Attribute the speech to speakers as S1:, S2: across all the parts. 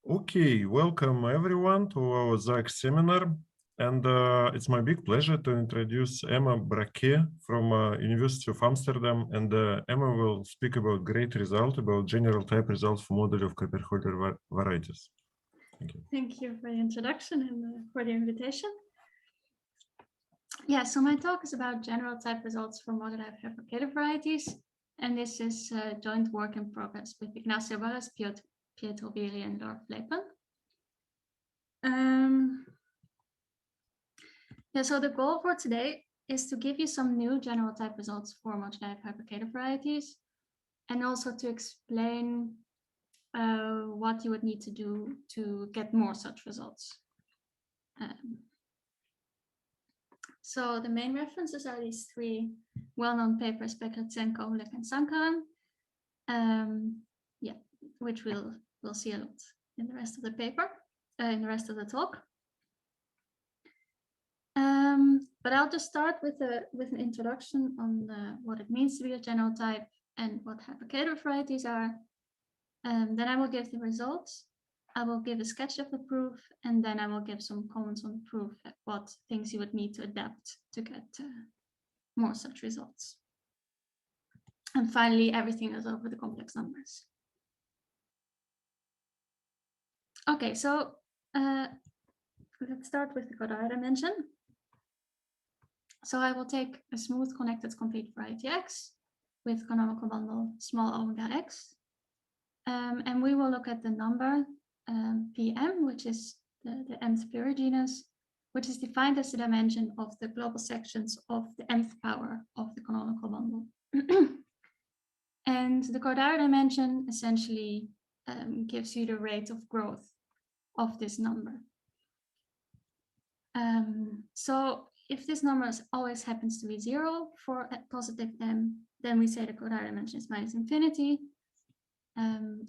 S1: Okay, welcome everyone to our ZAG seminar. And it's my big pleasure to introduce Emma Brakkee from University of Amsterdam. And Emma will speak about great result, about general type results for Moduli of hyperkähler varieties. Thank you.
S2: Thank you for the introduction and for the invitation. Yeah, so my talk is about general type results for Moduli of hyperkähler varieties. And this is joint work in progress with Ignacio Barras, Pietro Biri, and Laura Flepen. Yeah, so the goal for today is to give you some new general type results for Moduli of hyperkähler varieties, and also to explain what you would need to do to get more such results. So the main references are these three well-known papers by Gritsenko, Hulek, and Sankaran, yeah, which we'll see a lot in the rest of the paper, in the rest of the talk. But I'll just start with an introduction on what it means to be a general type and what hyperkähler varieties are. Then I will give the results. I will give a sketch of the proof, and then I will give some comments on the proof, like what things you would need to adapt to get more such results. And finally, everything is over the complex numbers. Okay, so let's start with the Kodaira dimension. So I will take a smooth connected complete variety X with canonical bundle small omega X. And we will look at the number PM, which is the nth plurigenus, which is defined as the dimension of the global sections of the nth power of the canonical bundle. And the Kodaira dimension essentially gives you the rate of growth of this number. So if this number always happens to be 0 for a positive m, then we say the Kodaira dimension is minus infinity.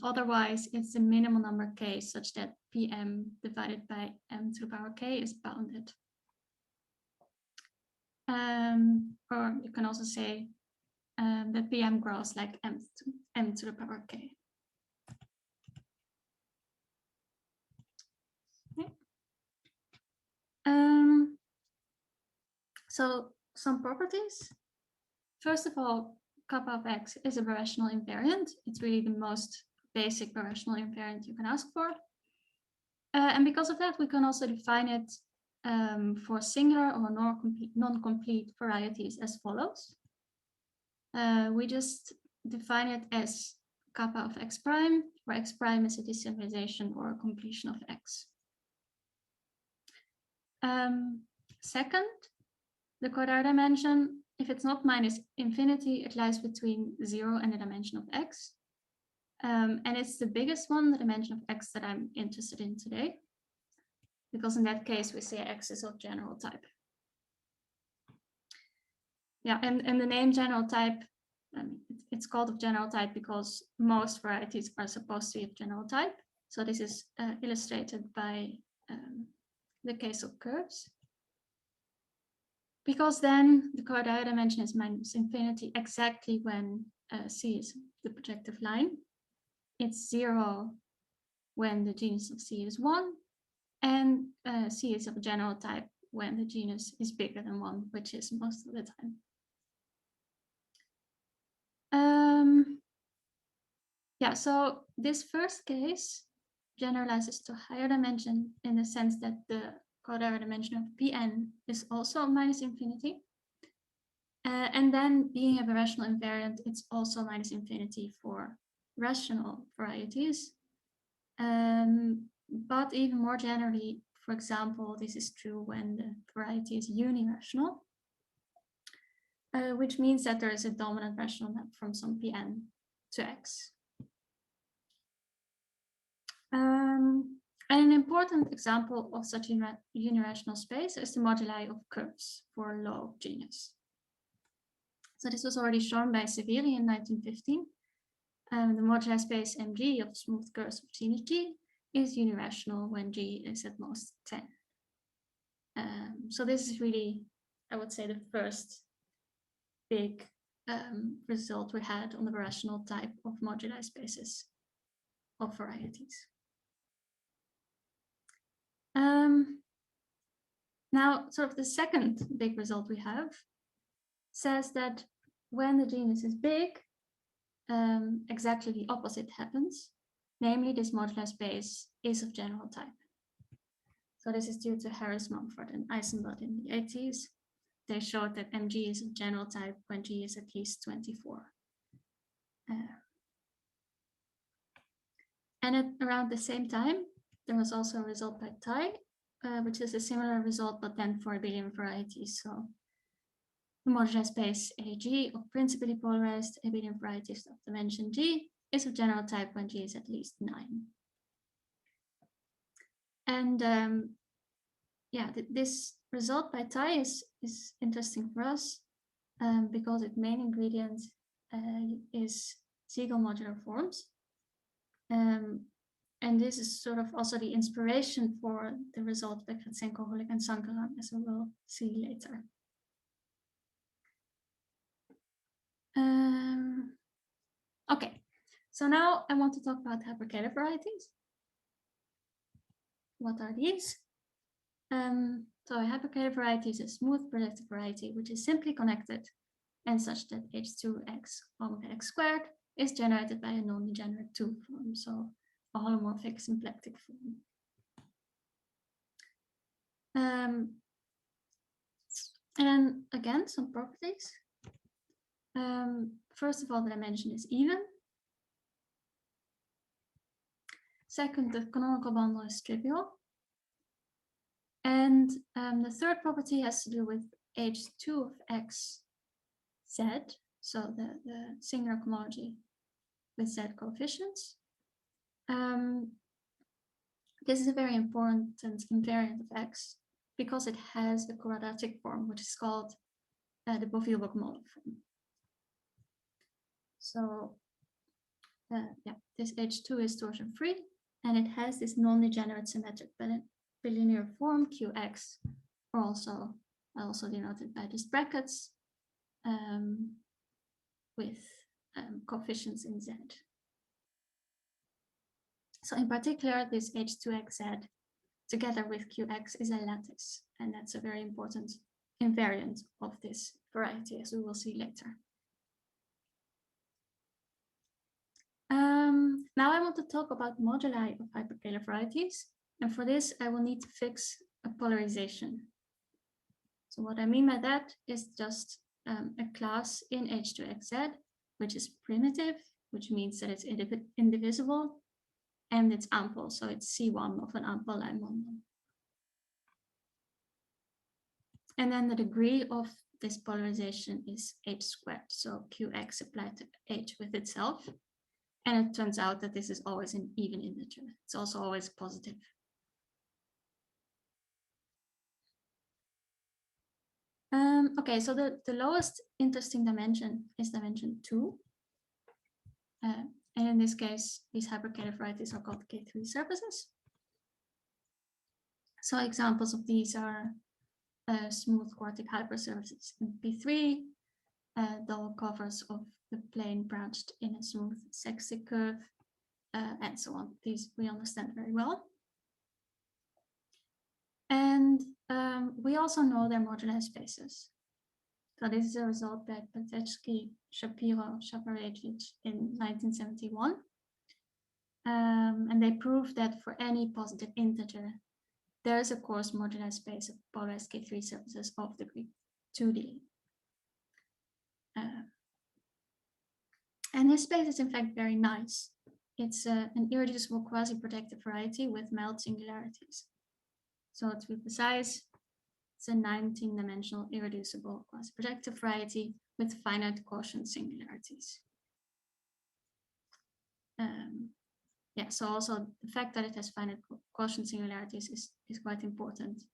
S2: Otherwise, it's a minimal number k such that Pm divided by m to the power k is bounded. Or you can also say that Pm grows like m to the power k. Okay. So some properties. First of all, kappa of x is a birational invariant. It's really the most basic birational invariant you can ask for. And because of that, we can also define it for singular or non-complete varieties as follows. We just define it as kappa of x prime, where x prime is a desymbolization or a completion of x. Second, the Kodaira dimension, if it's not minus infinity, it lies between 0 and the dimension of x. And it's the biggest one, the dimension of x, that I'm interested in today, because in that case, we say x is of general type. Yeah, and the name general type, it's called of general type because most varieties are supposed to be of general type. So this is illustrated by the case of curves. Because then the Kodaira dimension is minus infinity exactly when C is the projective line. It's 0 when the genus of C is 1, and C is of a general type when the genus is bigger than 1, which is most of the time. Yeah, so this first case generalizes to higher dimension in the sense that the Kodaira dimension of Pn is also minus infinity. And then being a birational invariant, it's also minus infinity for rational varieties. But even more generally, for example, this is true when the variety is unirational, which means that there is a dominant rational map from some Pn to X. And an important example of such a unirational space is the moduli of curves for low genus. So this was already shown by Severi in 1915. The moduli space Mg of smooth curves of genus G is unirational when G is at most 10. So this is really, I would say, the first big result we had on the rational type of moduli spaces of varieties. Now, sort of the second big result we have says that when the genus is big, exactly the opposite happens. Namely, this modular space is of general type. So this is due to Harris, Mumford, and Eisenblatt in the 80s. They showed that MG is of general type when G is at least 24. And at around the same time, there was also a result by Tai, which is a similar result, but then for abelian varieties. So the modular space AG of principally polarized abelian varieties of dimension G is of general type when G is at least 9. And yeah, this result by Tai is interesting for us because its main ingredient is Siegel modular forms. And this is sort of also the inspiration for the result by Gritsenko, Hulik, and Sankaran, as we will see later. Okay, so now I want to talk about hyperkähler varieties. What are these? So a hyperkähler variety is a smooth projective variety which is simply connected and such that H2x omega x squared is generated by a non-degenerate 2 form, so a holomorphic symplectic form. And again, some properties. First of all, the dimension is even. Second, the canonical bundle is trivial. And the third property has to do with H2 of x z, so the singular cohomology with z coefficients. This is a very important invariant of x because it has a quadratic form, which is called the Beauville-Bock model form. So yeah, this H2 is torsion free, and it has this non-degenerate symmetric bilinear form Qx, or also denoted by these brackets with coefficients in z. So in particular, this H2xz together with Qx is a lattice, and that's a very important invariant of this variety, as we will see later. Now I want to talk about moduli of hyperkähler varieties, and for this I will need to fix a polarization. So what I mean by that is just a class in H2xz, which is primitive, which means that it's indivisible, and it's ample, so it's C1 of an ample line bundle. And then the degree of this polarization is h squared, so Qx applied to h with itself. And it turns out that this is always an even integer. It's also always positive. Okay, so the lowest interesting dimension is dimension 2. And in this case, these hyperkähler varieties are called K3 surfaces. So examples of these are smooth quartic hypersurfaces in P3, double covers of the plane branched in a smooth sextic curve, and so on. These we understand very well. And we also know their modular spaces. So this is a result by Patetsky, Shapiro, Shaparevic in 1971. And they proved that for any positive integer, there is a coarse modular space of polarized K3 surfaces of degree 2D. And this space is in fact very nice. It's an irreducible quasi-projective variety with mild singularities. So to be precise, it's a 19-dimensional irreducible quasi-projective variety with finite quotient singularities. Yeah, so also the fact that it has finite quotient singularities is quite important.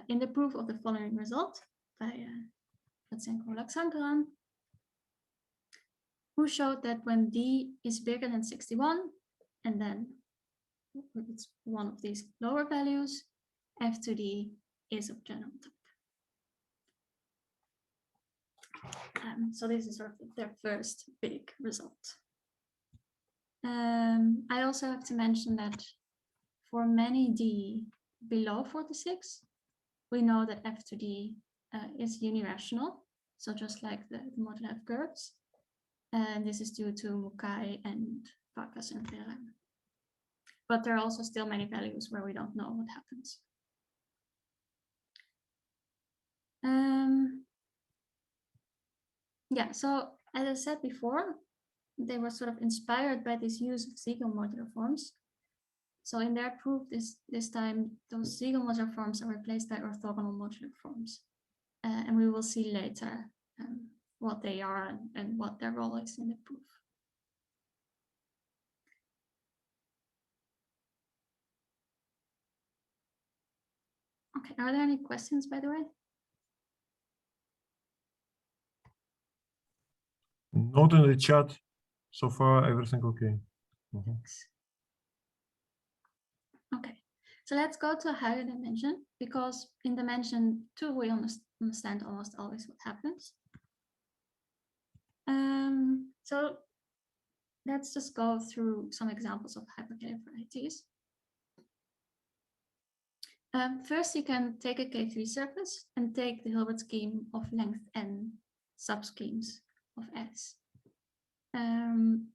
S2: In the proof of the following result by Gritsenko, Sankaran, who showed that when D is bigger than 61, and then it's one of these lower values, F2D is of general type. So this is sort of their first big result. I also have to mention that for many D below 46, we know that F to D is unirational. So just like the moduli of curves. And this is due to Mukai and Varkas and theorem. But there are also still many values where we don't know what happens. Yeah, so as I said before, they were sort of inspired by this use of Siegel modular forms. So in their proof this time, those Siegel modular forms are replaced by orthogonal modular forms. And we will see later what they are and what their role is in the proof. Okay, are there any questions, by the way?
S1: Not in the chat. So far, everything okay.
S2: Thanks. Okay, so let's go to a higher dimension, because in dimension 2, we understand almost always what happens. So let's just go through some examples of hyperkähler varieties. First, you can take a K3 surface and take the Hilbert scheme of length n subschemes of S.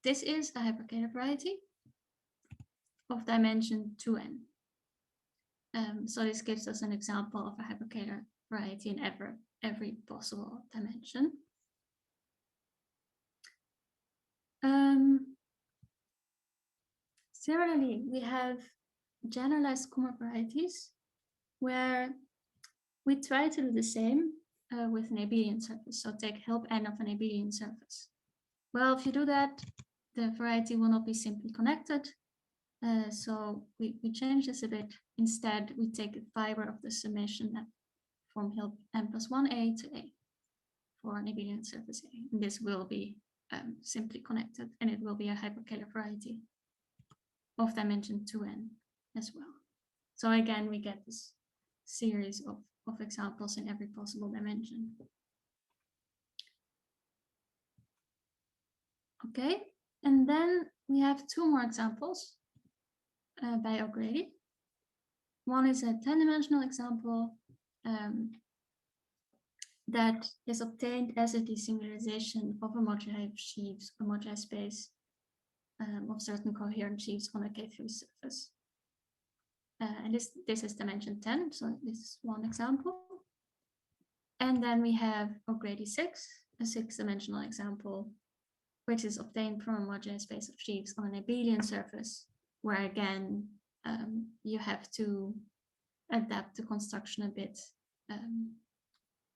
S2: This is a hyperkähler variety of dimension 2n. So this gives us an example of a hyperkähler variety in every possible dimension. Similarly, we have generalized Kummer varieties where we try to do the same with an abelian surface. So take help n of an abelian surface. Well, if you do that, the variety will not be simply connected. So we change this a bit. Instead, we take the fiber of the summation from help n plus 1a to a for an abelian surface A. And this will be simply connected, and it will be a hyperkähler variety of dimension 2n as well. So again, we get this series of examples in every possible dimension. Okay, and then we have two more examples by O'Grady. One is a 10-dimensional example that is obtained as a desingularization of a moduli of sheaves, a moduli space of certain coherent sheaves on a K3 surface. And this is dimension 10, so this is one example. And then we have O'Grady 6, a 6-dimensional example, which is obtained from a moduli space of sheaves on an abelian surface, where again, you have to adapt the construction a bit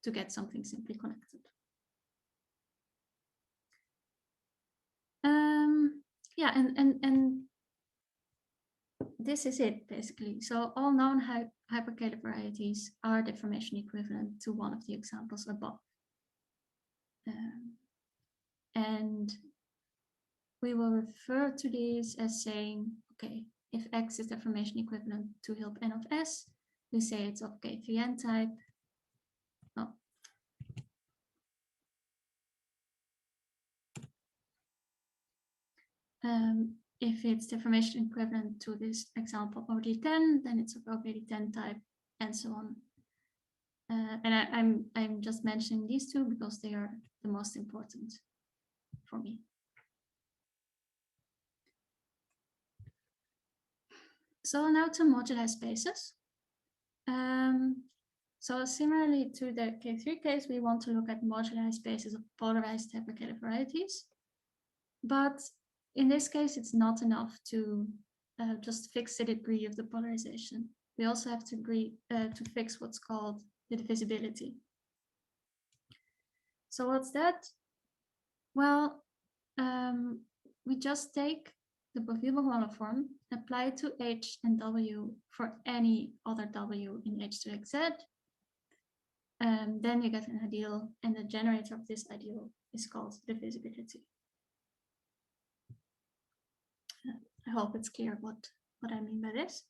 S2: to get something simply connected. Yeah, and this is it basically. So all known hyperkähler varieties are deformation equivalent to one of the examples above. And we will refer to these as saying, okay, if X is deformation equivalent to help n of S, we say it's of K3n type. Oh. If it's deformation equivalent to this example OD10, then it's of OD10 type, and so on. And I'm just mentioning these two because they are the most important for me. So now to moduli spaces. So similarly to the K3 case, we want to look at moduli spaces of polarized hyperkähler varieties. But in this case, it's not enough to just fix the degree of the polarization. We also have to fix what's called the divisibility. So what's that? Well, we just take the Bofill-Marguerite form, apply it to H and W for any other W in H to XZ. Then you get an ideal, and the generator of this ideal is called divisibility. I hope it's clear what I mean by this.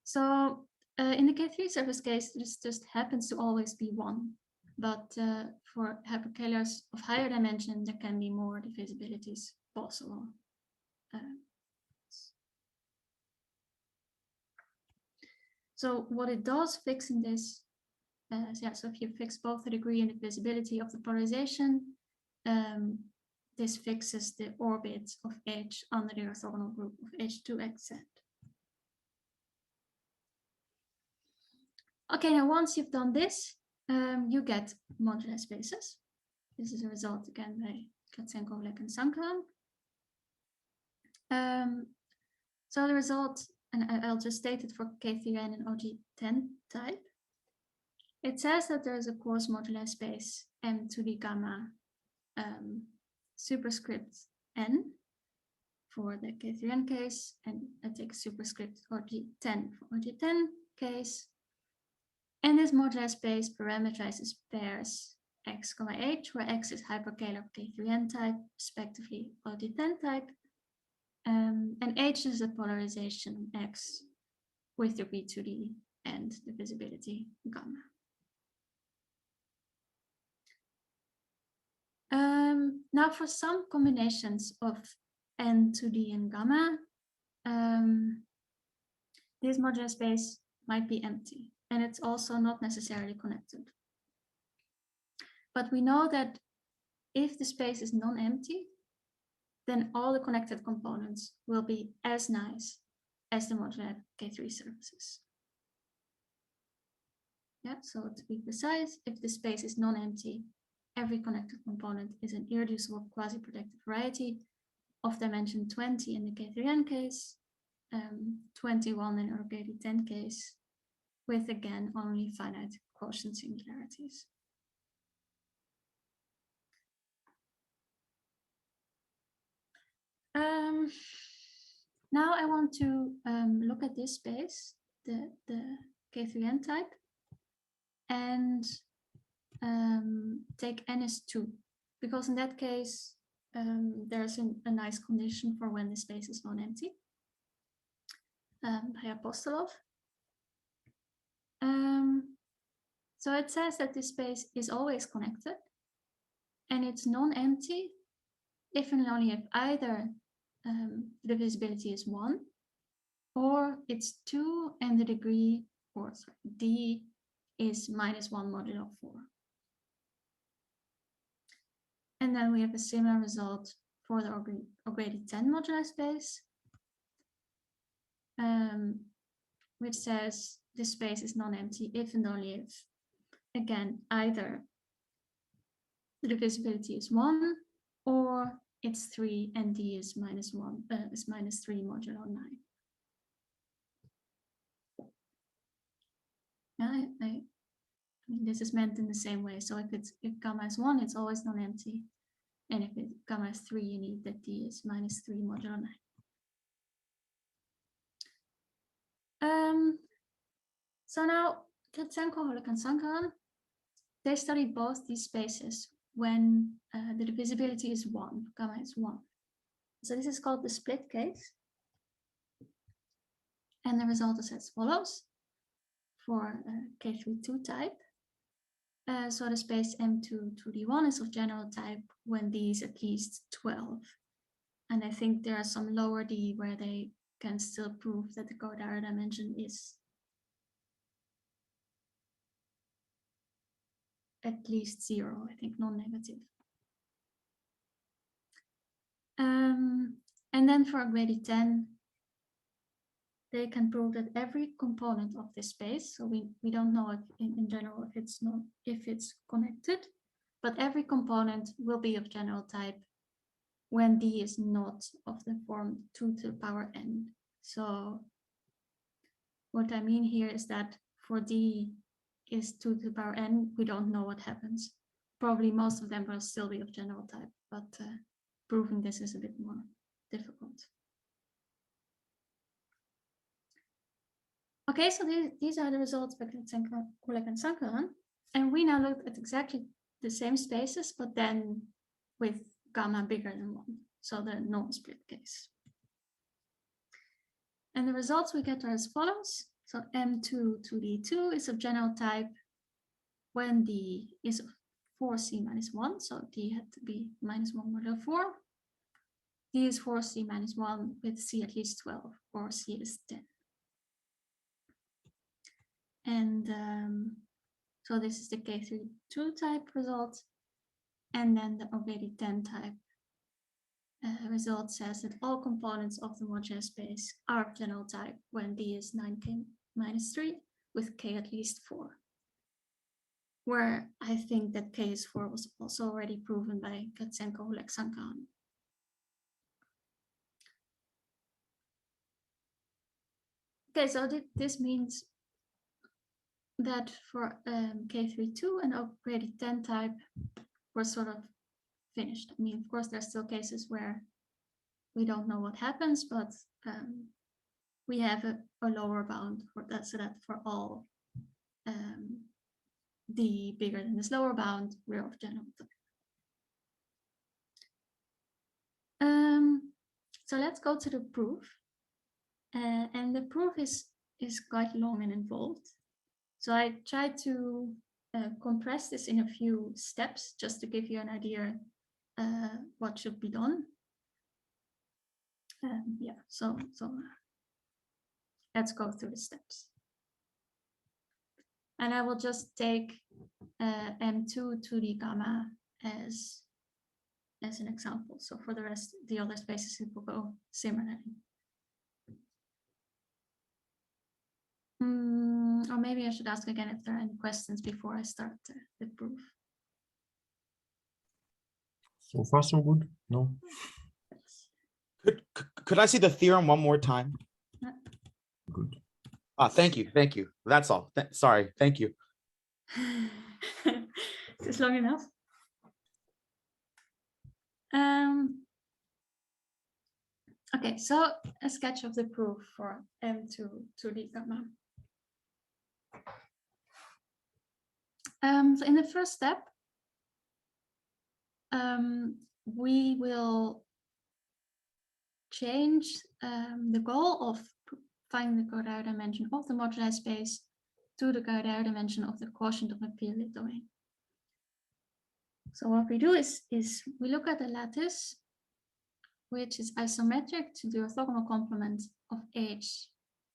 S2: So in the K3 surface case, this just happens to always be 1. but for hyperkählers of higher dimension, there can be more divisibilities possible. So what it does fixing this, so if you fix both the degree and the divisibility of the polarization, this fixes the orbit of H under the orthogonal group of H2xz. Okay, now once you've done this, you get modular spaces. This is a result again by Kratsenko, Holek, and Sankaran. So the result, and I'll just state it for K3n and OG10 type. It says that there is a coarse modular space M to the gamma superscript n for the K3n case, and I take superscript OG10 for OG10 case. And this modular space parameterizes pairs x, h, where x is hyperkähler of K3n type, respectively OG10 type, and h is the polarization x with degree to the and divisibility gamma. Now for some combinations of n to d and gamma, this modular space might be empty, and it's also not necessarily connected. But we know that if the space is non-empty, then all the connected components will be as nice as the modular K3 surfaces. Yeah, so to be precise, if the space is non-empty, every connected component is an irreducible quasi-protective variety of dimension 20 in the K3n case, 21 in our K10 case, with again only finite quotient singularities. Now I want to look at this space, the K3n type, and take n as 2, because in that case there's a nice condition for when the space is non-empty by Apostolov. So it says that this space is always connected, and it's non-empty if and only if either the divisibility is 1, or it's 2 and the degree, or sorry, d is -1 modulo 4. And then we have a similar result for the O'Grady 10 modular space, which says this space is non-empty if and only if, again, either the divisibility is 1 or it's 3 and d is -3 modulo 9. I mean, this is meant in the same way. So if gamma is 1, it's always non-empty, and if gamma is 3, you need that d is -3 modulo 9. So now Kratsenko, Holek, and Sankaran, they studied both these spaces when the divisibility is 1, gamma is 1. So this is called the split case. And the result is as follows for K32 type. So the space M2 to D1 is of general type when D is at least 12. And I think there are some lower D where they can still prove that the Kodaira dimension is at least 0, I think non-negative. And then for O'Grady 10, they can prove that every component of this space, so we don't know if in general if it's connected, but every component will be of general type when D is not of the form 2 to the power n. So what I mean here is that for D is 2 to the power n, we don't know what happens. Probably most of them will still be of general type, but proving this is a bit more difficult. Okay, so these are the results by Kratsenko, Holek, and Sankaran. And we now look at exactly the same spaces, but then with gamma bigger than 1, so the non-split case. And the results we get are as follows. So M2 to D2 is of general type when D is of 4c minus 1, so d had to be minus 1 modulo 4. D is 4c minus 1 with c at least 12, or c is 10. And so this is the K32 type result. And then the already 10 type result says that all components of the modular space are Plano type when D is 9k minus 3 with k at least 4. Where I think that k is 4 was also already proven by Katsenko, Lexankan. Okay, so this means that for K32 and already 10 type, we're sort of finished. I mean, of course, there's still cases where we don't know what happens, but we have a lower bound for that, so that for all d bigger than this lower bound, we're of general type. So let's go to the proof, and the proof is quite long and involved. So I tried to compress this in a few steps just to give you an idea what should be done. Yeah, so let's go through the steps. And I will just take M2 to the gamma as an example. So for the rest, the other spaces, it will go similarly. Or maybe I should ask again if there are any questions before I start the proof.
S1: So far, so good. No.
S3: Could I see the theorem one more time?
S1: Good.
S3: Thank you. Thank you. That's all. Sorry. Thank you.
S2: Is this long enough? Okay, so a sketch of the proof for M2 to the gamma. So in the first step, we will change the goal of finding the Kodaira dimension of the moduli space to the Kodaira dimension of the quotient of a period domain. So what we do is we look at the lattice, which is isometric to the orthogonal complement of H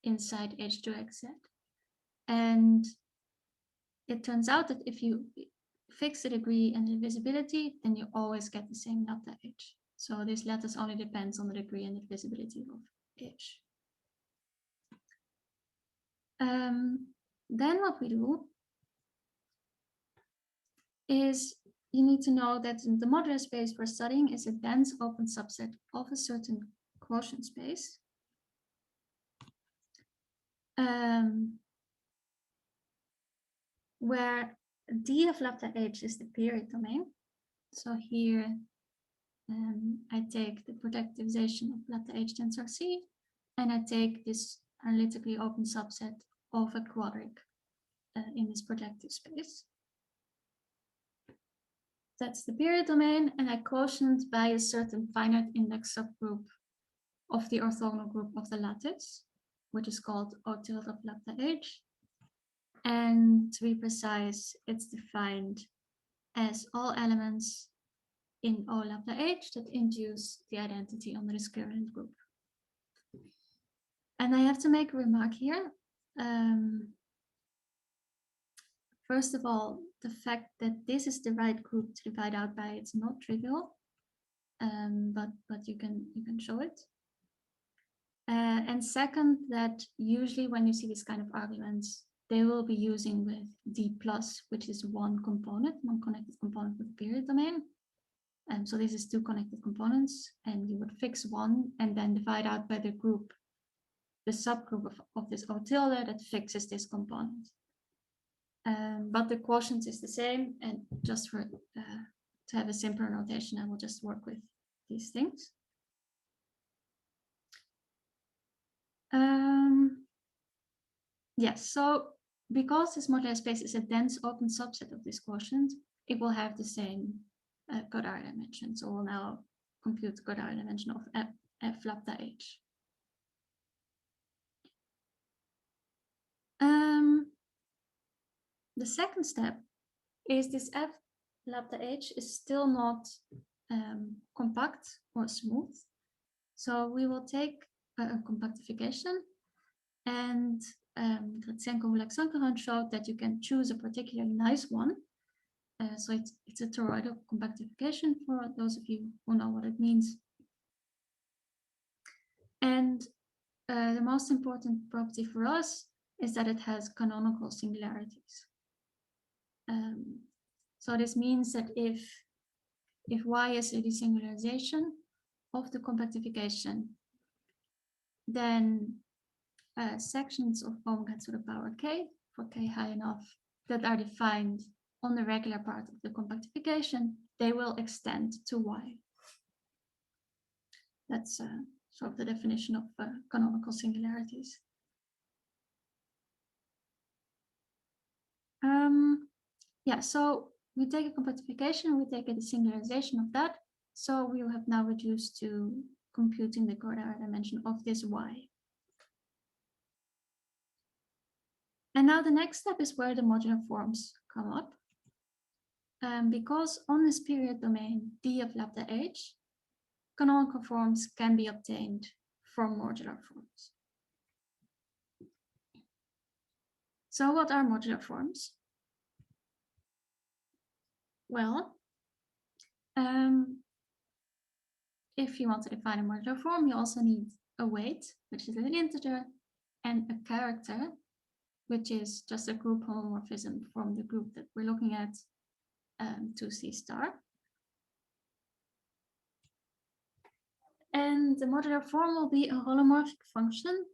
S2: inside H2XZ. And it turns out that if you fix the degree and the divisibility, then you always get the same delta H. So this lattice only depends on the degree and the divisibility of H. Then what we do is you need to know that the modular space we're studying is a dense open subset of a certain quotient space. Where d of lambda h is the period domain. So here I take the projectivization of lambda h tensor C, and I take this analytically open subset of a quadric in this projective space. That's the period domain, and I quotient by a certain finite index subgroup of the orthogonal group of the lattice, which is called O tilde of lambda h. And to be precise, it's defined as all elements in O lambda h that induce the identity on the discriminant group. And I have to make a remark here. First of all, the fact that this is the right group to divide out by, it's not trivial, but you can show it. And second, that usually when you see this kind of arguments, they will be using with D plus, which is one component, one connected component with the period domain. So this is two connected components, and you would fix one and then divide out by the group, the subgroup of this O tilde that fixes this component. But the quotient is the same, and just for to have a simpler notation, I will just work with these things. Yes, so because this modular space is a dense open subset of this quotient, it will have the same Kodaira dimension. So we'll now compute the Kodaira dimension of f lambda h. The second step is this f lambda h is still not compact or smooth. So we will take a compactification, and Gritsenko-Sankaran showed that you can choose a particularly nice one. So it's a toroidal compactification for those of you who know what it means. And the most important property for us is that it has canonical singularities. So this means that if y is a desingularization of the compactification, then sections of omega to the power k, for k high enough, that are defined on the regular part of the compactification, they will extend to y. That's sort of the definition of canonical singularities. Yeah, so we take a compactification, we take a desingularization of that. So we have now reduced to computing the Kodaira dimension of this y. And now the next step is where the modular forms come up. Because on this period domain D of lambda h, canonical forms can be obtained from modular forms. So what are modular forms? Well, if you want to define a modular form, you also need a weight, which is an integer, and a character, which is just a group homomorphism from the group that we're looking at, 2C star. And the modular form will be a holomorphic function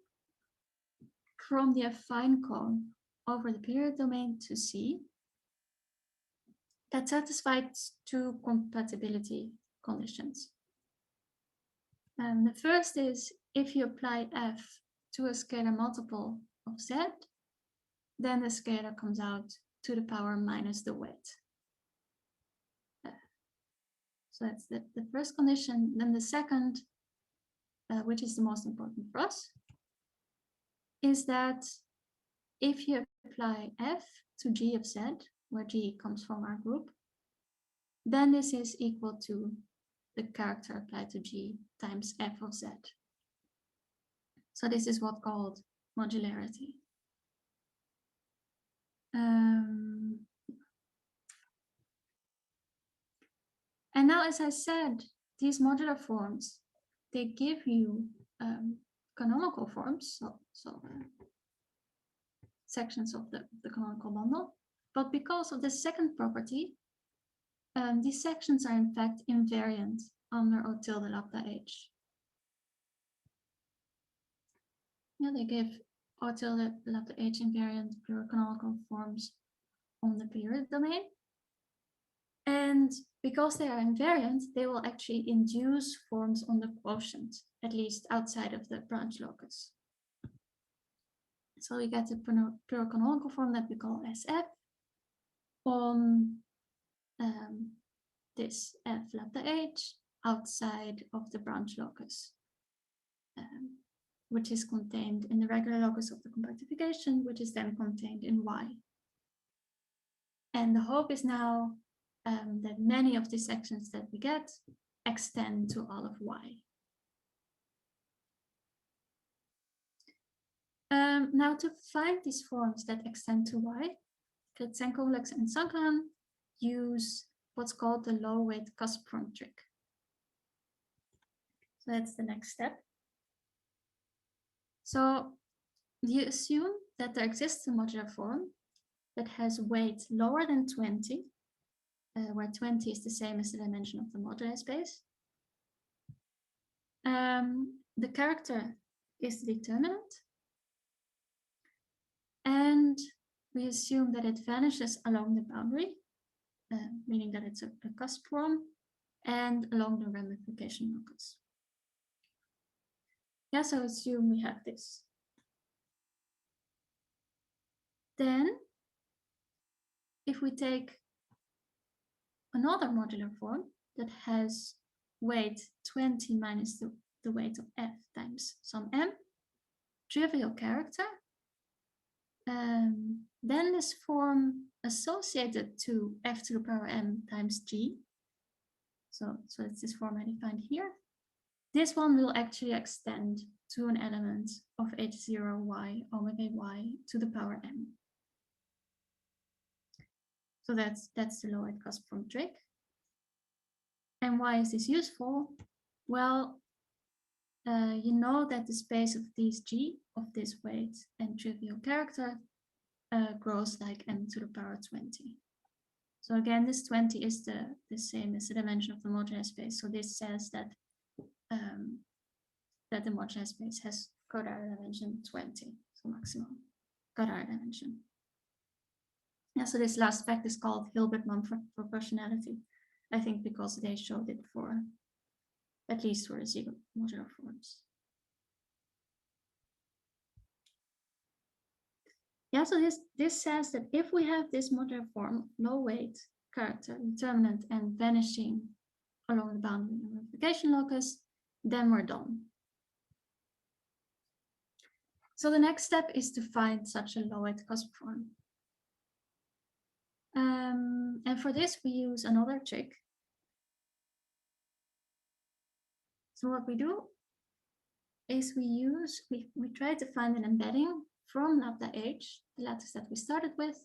S2: from the affine cone over the period domain to C that satisfies two compatibility conditions. The first is if you apply f to a scalar multiple of z, then the scalar comes out to the power minus the weight. So that's the first condition. Then the second, which is the most important for us, is that if you apply f to g of z, where g comes from our group, then this is equal to the character applied to g times f of z. So this is what's called modularity. And now, as I said, these modular forms, they give you canonical forms, so sections of the canonical bundle. But because of the second property, these sections are in fact invariant under O tilde lambda h. Yeah, they give O tilde lambda h invariant pure canonical forms on the period domain. And because they are invariant, they will actually induce forms on the quotient, at least outside of the branch locus. So we get a pure canonical form that we call SF on this f lambda h outside of the branch locus, which is contained in the regular locus of the compactification, which is then contained in y. And the hope is now that many of the sections that we get extend to all of y. Now to find these forms that extend to y, Gritsenko, and Sankaran use what's called the low weight cusp form trick. So that's the next step. So you assume that there exists a modular form that has weight lower than 20, where 20 is the same as the dimension of the moduli space. The character is the determinant. And we assume that it vanishes along the boundary, meaning that it's a cusp form, and along the ramification locus. Yeah, so assume we have this. Then, if we take another modular form that has weight 20 minus the weight of f times some m, trivial character, then this form associated to f to the power m times g. So it's this form I defined here. This one will actually extend to an element of h0y omega y to the power m. So that's the low-weight cusp-form trick. And why is this useful? Well, you know that the space of these g, of this weight and trivial character, grows like m to the power 20. So again, this 20 is the same as the dimension of the moduli space. So this says that that the moduli space has Kodaira dimension 20, so maximum Kodaira dimension. Yeah, so this last fact is called Hilbert-Mann proportionality, I think because they showed it for, at least for the zero modular forms. Yeah, so this says that if we have this modular form, low weight, character, determinant, and vanishing along the boundary and ramification locus, then we're done. So the next step is to find such a low weight cusp form. And for this, we use another trick. So what we do is we try to find an embedding from lambda h, the lattice that we started with,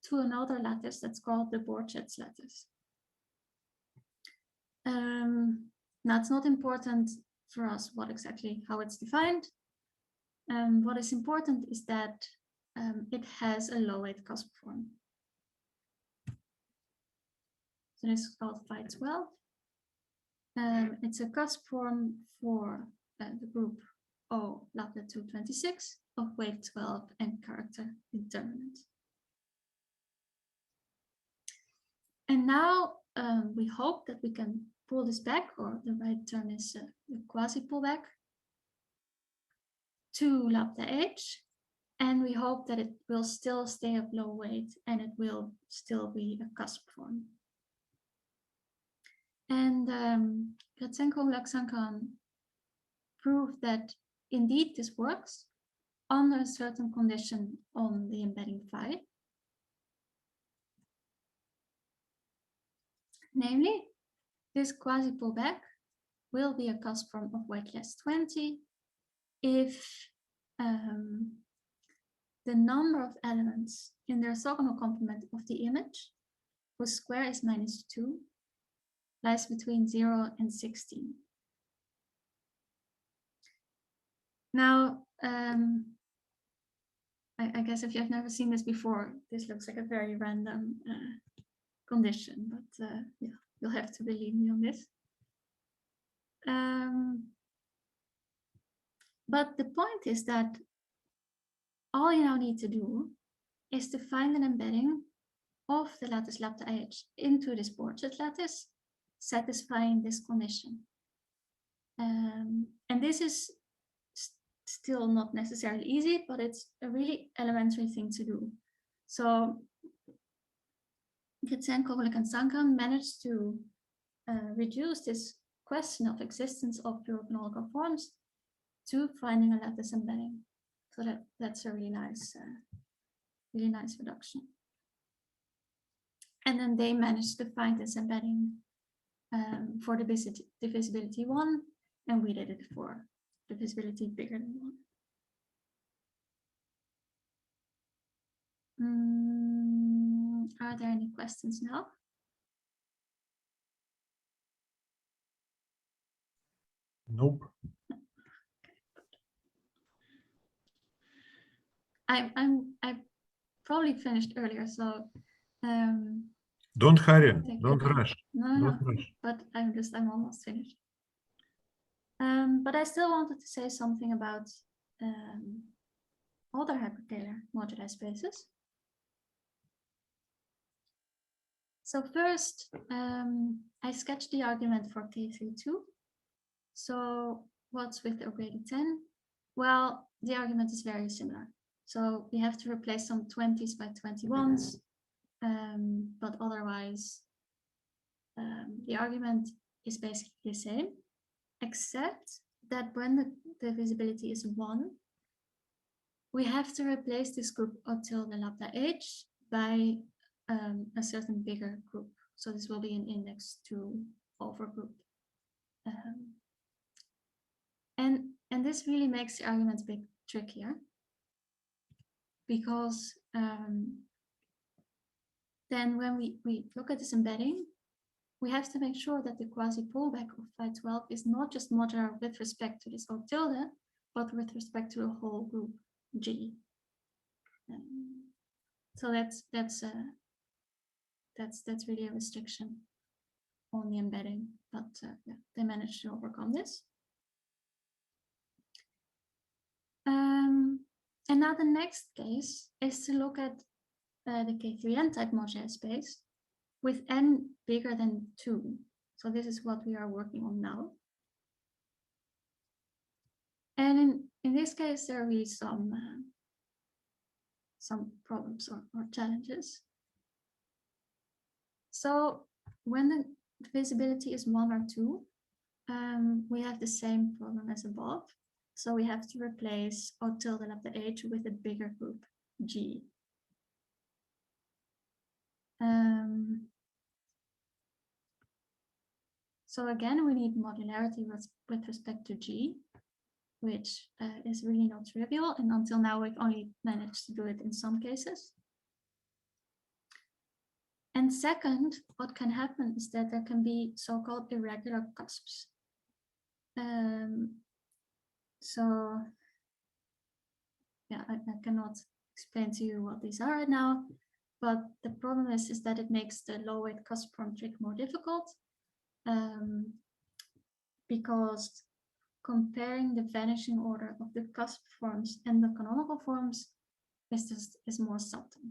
S2: to another lattice that's called the Borchet's lattice. Now it's not important for us how it's defined. What is important is that it has a low weight cusp form. So this is called phi 12. It's a cusp form for the group O lambda 226 of weight 12 and character determinant. And now we hope that we can pull this back, or the right term is the quasi pullback, to lambda h, and we hope that it will still stay of low weight and it will still be a cusp form. And Gratsenko-Laksankan proved that indeed this works under a certain condition on the embedding phi. Namely, this quasi pullback will be a cusp form of weight less 20 if the number of elements in the orthogonal complement of the image, whose square is -2, lies between 0 and 16. Now, I guess if you have never seen this before, this looks like a very random condition, but yeah, you'll have to believe me on this. But the point is that all you now need to do is to find an embedding of the lattice lambda h into this Borchet lattice, satisfying this condition. And this is still not necessarily easy, but it's a really elementary thing to do. So Gritsen, Kovalik, and Sankan managed to reduce this question of existence of pure canonical forms to finding a lattice embedding. So that's a really nice reduction. And then they managed to find this embedding for the divisibility 1, and we did it for divisibility bigger than 1. Are there any questions now?
S1: Nope.
S2: I probably finished earlier, so
S1: don't hurry, don't rush.
S2: No, but I'm almost finished. But I still wanted to say something about other hyperkähler moduli spaces. So first, I sketched the argument for K32. So what's with the gradient 10? Well, the argument is very similar. So we have to replace some 20s by 21s, but otherwise the argument is basically the same, except that when the divisibility is 1, we have to replace this group until the lambda h by a certain bigger group. So this will be an index 2 overgroup. And this really makes the arguments a bit trickier, because then when we look at this embedding, we have to make sure that the quasi-pullback of phi 12 is not just modular with respect to this O tilde, but with respect to the whole group G. So that's really a restriction on the embedding, but yeah, they managed to overcome this. And now the next case is to look at the K3n type moduli space with n bigger than 2. So this is what we are working on now. And in this case, there are really some problems or challenges. So when the divisibility is 1 or 2, we have the same problem as above. So we have to replace O tilde lambda H with a bigger group G. So again, we need modularity with respect to G, which is really not trivial. And until now, we've only managed to do it in some cases. And second, what can happen is that there can be so-called irregular cusps. So yeah, I cannot explain to you what these are right now, but the problem is that it makes the low weight cusp form trick more difficult, because comparing the vanishing order of the cusp forms and the canonical forms is more subtle.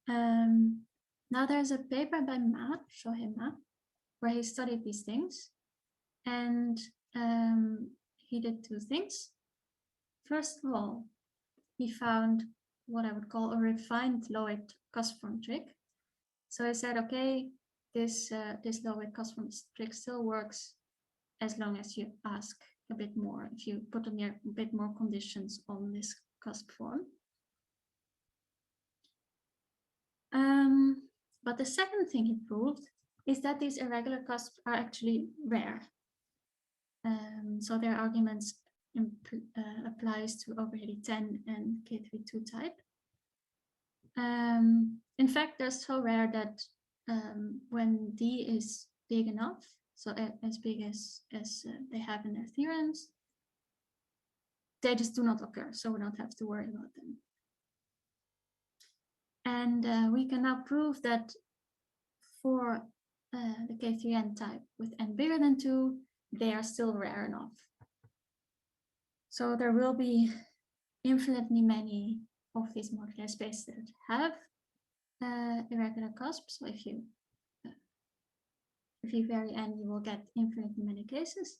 S2: Now there's a paper by Shohei Ma, where he studied these things, and he did two things. First of all, he found what I would call a refined low-weight cusp form trick. So I said, okay, this low-weight cusp form trick still works as long as you ask a bit more, if you put a bit more conditions on this cusp form. But the second thing he proved is that these irregular cusps are actually rare. So their arguments applies to overhead 10 and K32 type. In fact, they're so rare that when D is big enough, so as big as they have in their theorems, they just do not occur, so we don't have to worry about them. And we can now prove that for the K3n type with n bigger than 2, they are still rare enough. So there will be infinitely many of these moduli spaces that have irregular cusps. So if you vary n, you will get infinitely many cases.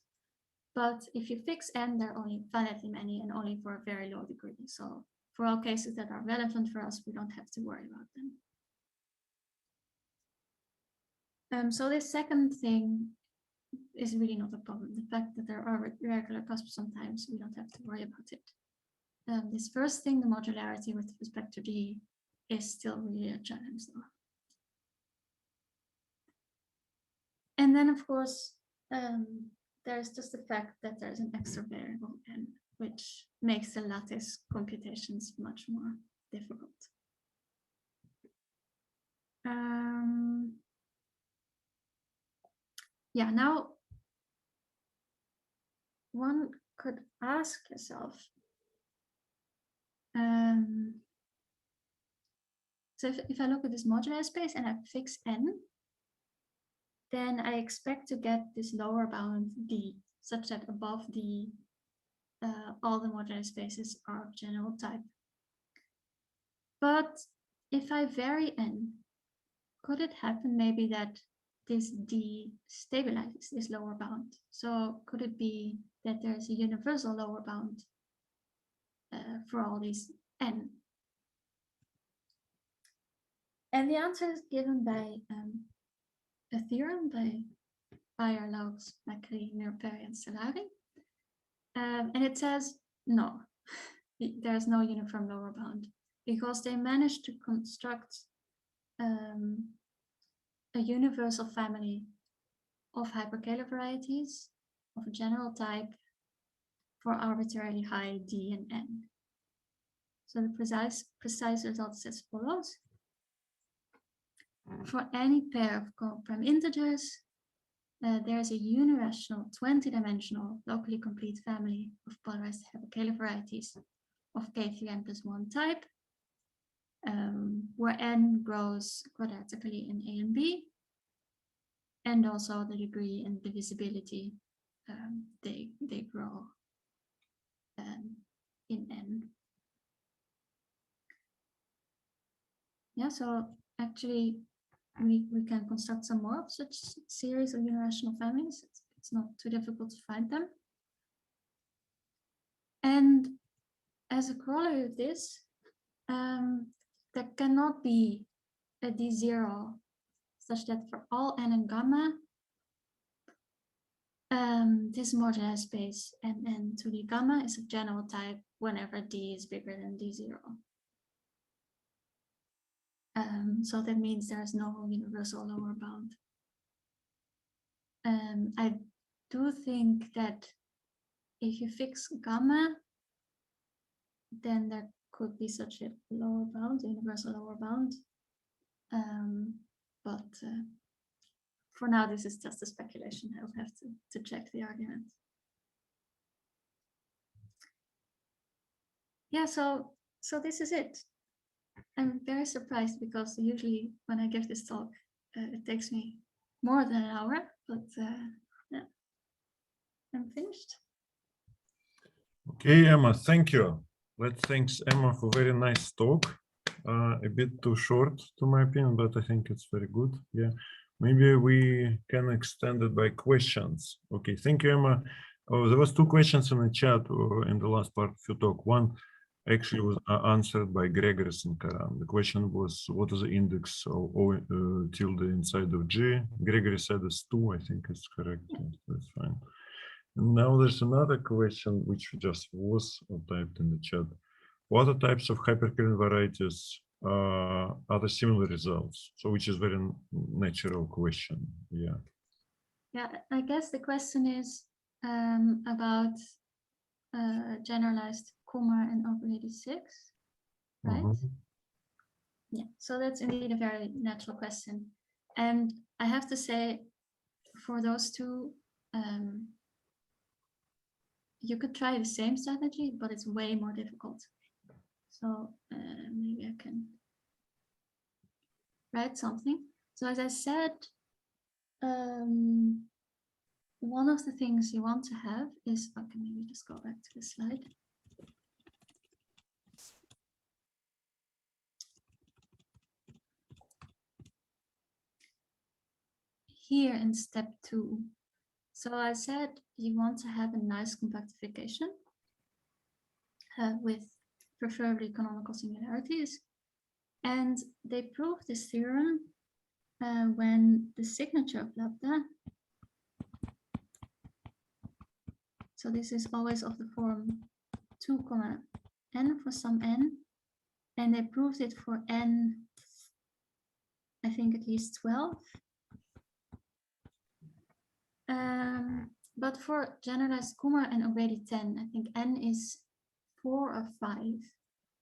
S2: But if you fix n, there are only finitely many and only for a very low degree. So for all cases that are relevant for us, we don't have to worry about them. So this second thing is really not a problem. The fact that there are irregular cusps sometimes, we don't have to worry about it. This first thing, the modularity with respect to D, is still really a challenge though. And then of course, there's just the fact that there's an extra variable n, which makes the lattice computations much more difficult. Yeah, now one could ask yourself, so if I look at this modular space and I fix n, then I expect to get this lower bound D, such that above D, all the modular spaces are of general type. But if I vary n, could it happen maybe that this D stabilizes this lower bound? So could it be that there's a universal lower bound for all these n? And the answer is given by a theorem by Bayer, Laux, Brakkee, Mirperi, and Solari. And it says, no, there's no uniform lower bound, because they managed to construct a universal family of hyperkähler varieties of a general type for arbitrarily high d and n. So the precise result is as follows. For any pair of co-prime integers, there is a unirational 20-dimensional locally complete family of polarized hyperkähler varieties of K3n plus 1 type, where n grows quadratically in A and B, and also the degree and divisibility, they grow in n. Yeah, so actually we can construct some more of such series of unirational families. It's not too difficult to find them. And as a corollary of this, there cannot be a D0 such that for all n and gamma, this modular space n to the gamma is of general type whenever d is bigger than D0. So that means there's no universal lower bound. I do think that if you fix gamma, then there could be such a lower bound, a universal lower bound. But for now, this is just a speculation. I'll have to check the argument. Yeah, so this is it. I'm very surprised because usually when I give this talk, it takes me more than an hour, but yeah, I'm finished.
S1: Okay, Emma, thank you. Let's thank Emma for very nice talk. A bit too short, to my opinion, but I think it's very good. Yeah, maybe we can extend it by questions. Okay, thank you, Emma. Oh, there was 2 questions in the chat in the last part of your talk. One actually was answered by Gregoris and Karan. The question was, what is the index of O tilde inside of G? Gregory said it's 2, I think it's correct. Yes, that's fine. And now there's another question which just was typed in the chat. What are types of hyperkähler varieties are the similar results? So which is very natural question. Yeah.
S2: Yeah, I guess the question is about generalized Kummer and over-86, right? Yeah, so that's indeed a very natural question. And I have to say, for those two, you could try the same strategy, but it's way more difficult. So maybe I can write something. So as I said, one of the things you want to have is, okay, maybe just go back to the slide. Here in step 2. So I said you want to have a nice compactification with preferably canonical singularities. And they proved this theorem when the signature of lambda, so this is always of the form 2, n for some n, and they proved it for n, I think at least 12. But for generalized Kummer and already 10, I think n is 4 or 5.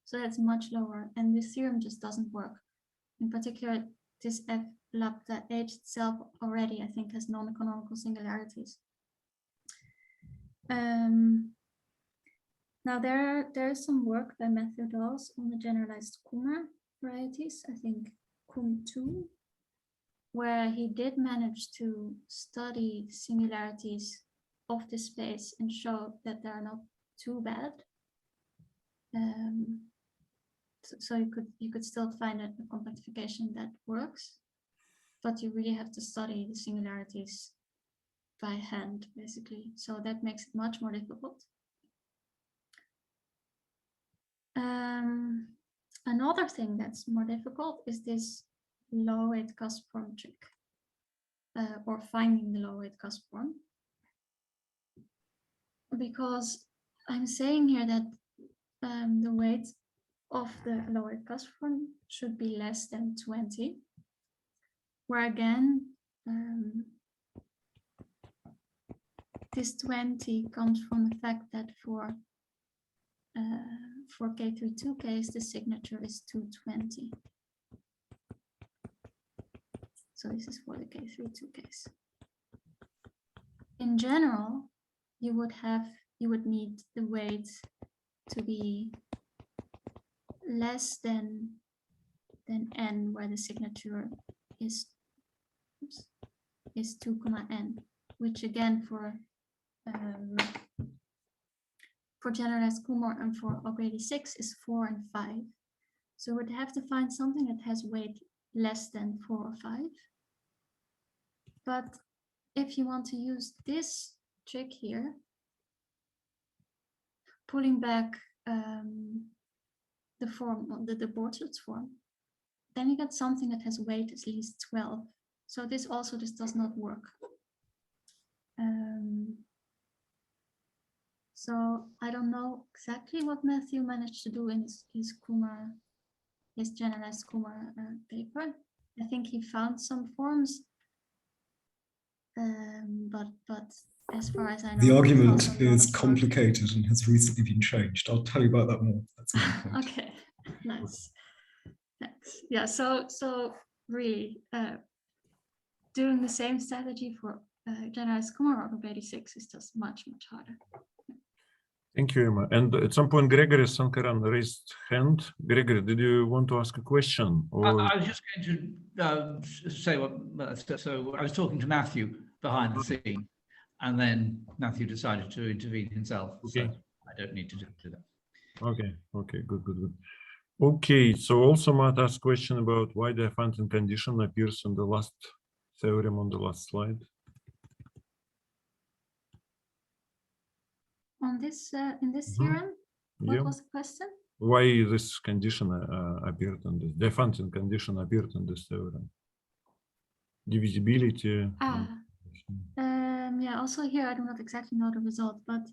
S2: So that's much lower, and this theorem just doesn't work. In particular, this f lambda h itself already, I think, has non-canonical singularities. Now there is some work by Matthew Dawes on the generalized Kummer varieties, I think Kum2, where he did manage to study the singularities of this space and show that they are not too bad. So you could still find a compactification that works, but you really have to study the singularities by hand, basically. So that makes it much more difficult. Another thing that's more difficult is this low-weight cusp form trick, or finding the low-weight cusp form. Because I'm saying here that the weight of the lower cost form should be less than 20, where again, this 20 comes from the fact that for K32 case, the signature is 220. So this is for the K32 case. In general, you would need the weight to be less than n, where the signature is 2, n, which again for generalized Kumar and for O'Grady 6 is 4 and 5. So we'd have to find something that has weight less than 4 or 5. But if you want to use this trick here, pulling back the form, the Borchert's form, then you get something that has weight at least 12. So this does not work. So I don't know exactly what Matthew managed to do in his generalized Kumar paper. I think he found some forms, but as far as I know,
S4: the argument is complicated and has recently been changed. I'll tell you about that more. That's
S2: okay, nice. Thanks. Yeah. So really, doing the same strategy for generalized Kumar or O'Grady 6 is just much harder.
S1: Thank you, Emma. And at some point, Gregory Sankaran raised hand. Gregory, did you want to ask a question? Or...
S5: I was just going to say what. So I was talking to Matthew behind the scene, and then Matthew decided to intervene himself.
S1: Okay.
S5: So I don't need to do that.
S1: Okay. Okay. Good. Okay. So also Matt asked a question about why the Fountain condition appears in the last theorem on the last slide.
S2: On this, in this theorem, what was the question?
S1: Why this condition appeared in this, the Fountain condition appeared in this theorem? Divisibility.
S2: Yeah, also here, I do not exactly know the result, but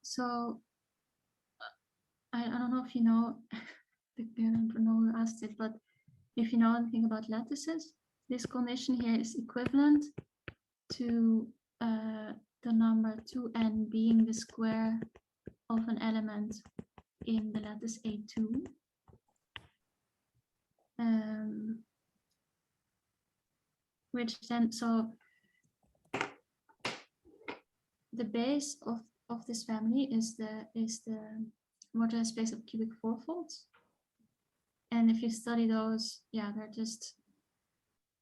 S2: so I don't know if you know, I don't know who asked it, but if you know anything about lattices, this condition here is equivalent to the number 2n being the square of an element in the lattice A2. Which then, so the base of this family is the modular space of cubic fourfolds. And if you study those, yeah, they're just,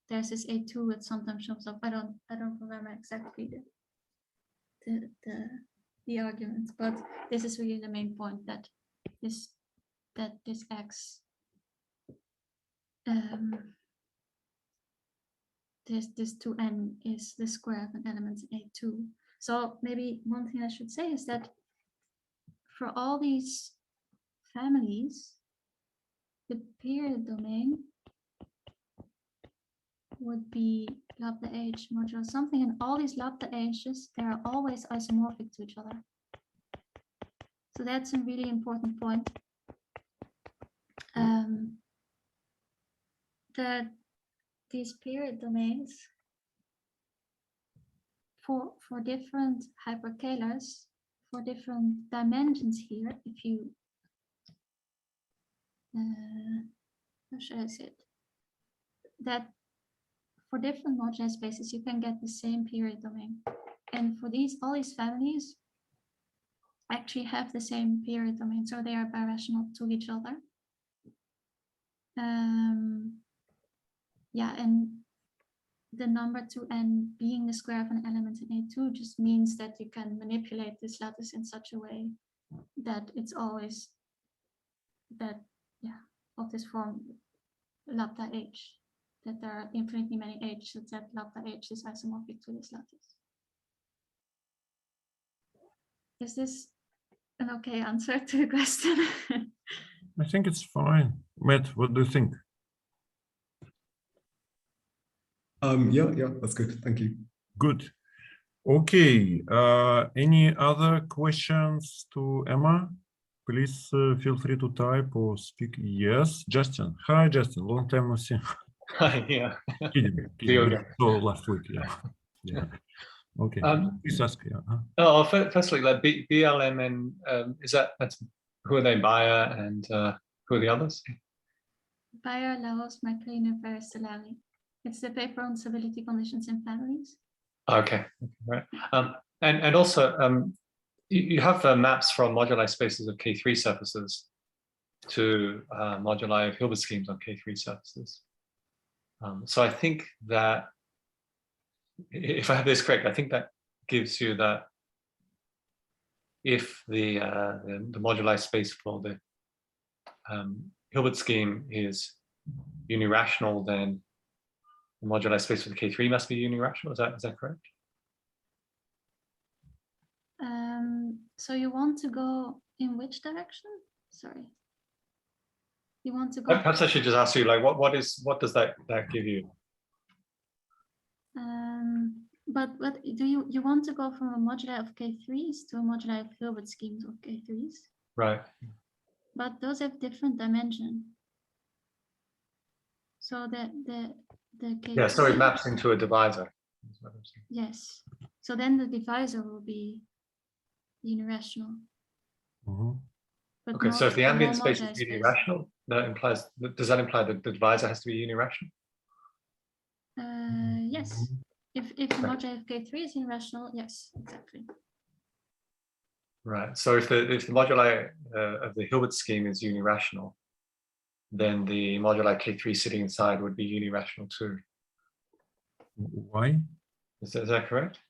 S2: there's this A2 that sometimes shows up. I don't remember exactly the argument, but this is really the main point, that this X this 2n is the square of an element in A2. So maybe one thing I should say is that for all these families, the period domain would be lambda h modulo something, and all these lambda h's, they are always isomorphic to each other. So that's a really important point. That these period domains for different hyperkählers, for different dimensions here, if you how should I say it? That for different modular spaces you can get the same period domain, and for all these families actually have the same period domain, so they are birational to each other. Yeah, and the number 2n being the square of an element in A2 just means that you can manipulate this lattice in such a way that it's always that, yeah, of this form lambda h, that there are infinitely many h, such that lambda h is isomorphic to this lattice. Is this an okay answer to the question?
S1: I think it's fine. Matt, what do you think?
S4: Yeah, that's good. Thank you.
S1: Good. Okay, any other questions to Emma? Please feel free to type or speak. Yes, Justin. Hi, Justin. Long time no see.
S6: Yeah.
S1: Kidding.
S6: Yoga.
S1: So last week, yeah. Yeah. Okay. Please ask. Yeah.
S6: Oh, firstly, like BLM and that's who are they? Bayer and who are the others?
S2: Bayer, Laos, McLean, Paris, Solari. It's the paper on stability conditions in families.
S6: Okay, right. And also, you have maps from moduli spaces of K3 surfaces to moduli of Hilbert schemes on K3 surfaces. So I think that, if I have this correct, I think that gives you that if the moduli space for the Hilbert scheme is unirational, then the moduli space for the K3 must be unirational. Is that correct?
S2: So you want to go in which direction? Sorry. You want to go.
S6: Perhaps I should just ask you, like, what does that give you?
S2: But do you want to go from a moduli of K3s to a moduli of Hilbert schemes of K3s?
S6: Right.
S2: But those have different dimension. So the K3,
S6: Yeah, so it maps into a divisor.
S2: yes. So then the divisor will be unirational. But
S6: Okay, so if the
S2: not
S6: ambient
S2: more
S6: space is
S2: moduli space.
S6: unirational, does that imply that the divisor has to be unirational?
S2: Yes. If the moduli of K3 is irrational, yes, exactly.
S6: Right. So if the moduli of the Hilbert scheme is unirational, then the moduli K3 sitting inside would be unirational too.
S1: Why?
S6: Is that correct?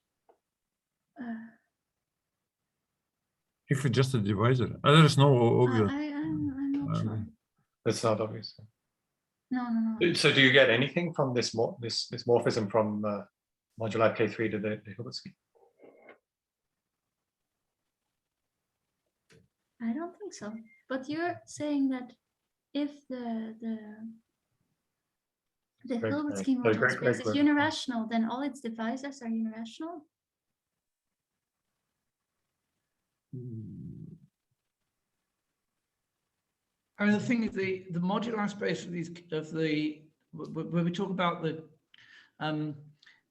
S1: If it's just a divisor, there is no obvious.
S2: I'm not sure.
S6: That's not obvious.
S2: No.
S6: So do you get anything from this morphism from moduli K3 to the Hilbert scheme?
S2: I don't think so. But you're saying that if the Hilbert scheme moduli space is unirational, then all its divisors are unirational?
S5: I mean, the thing is, the modular space of these when we talk about the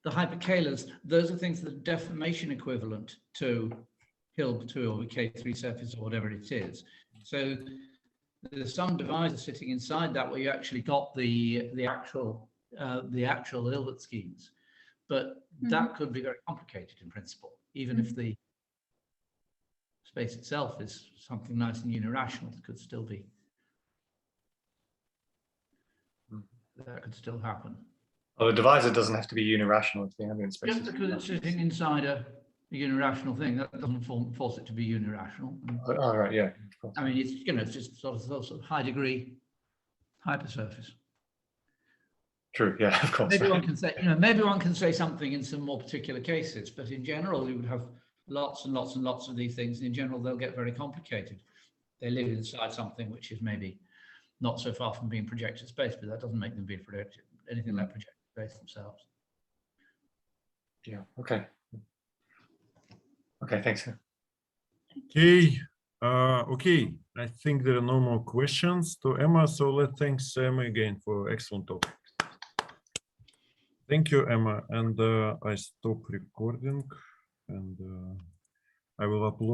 S5: hyperkählers, those are things that are deformation equivalent to Hilbert 2 or K3 surface or whatever it is. So there's some divisor sitting inside that where you actually got the actual Hilbert schemes, but that could be very complicated in principle, even if the space itself is something nice and unirational. It could still be. That could still happen.
S6: Well, the divisor doesn't have to be unirational if the ambient space.
S5: Just because it's sitting inside a unirational thing, that doesn't force it to be unirational.
S6: Oh, right, yeah. Of course.
S5: I mean, it's just sort of high degree hypersurface.
S6: True, yeah, of course.
S5: Maybe one can say, maybe one can say something in some more particular cases, but in general, you would have lots and lots and lots of these things. And in general, they'll get very complicated. They live inside something which is maybe not so far from being projected space, but that doesn't make them be projected, anything like projected space themselves.
S6: Yeah, okay. Okay, thanks.
S1: Okay. Okay. I think there are no more questions to Emma, so let's thank Emma again for excellent talk. Thank you, Emma, and I stop recording and I will upload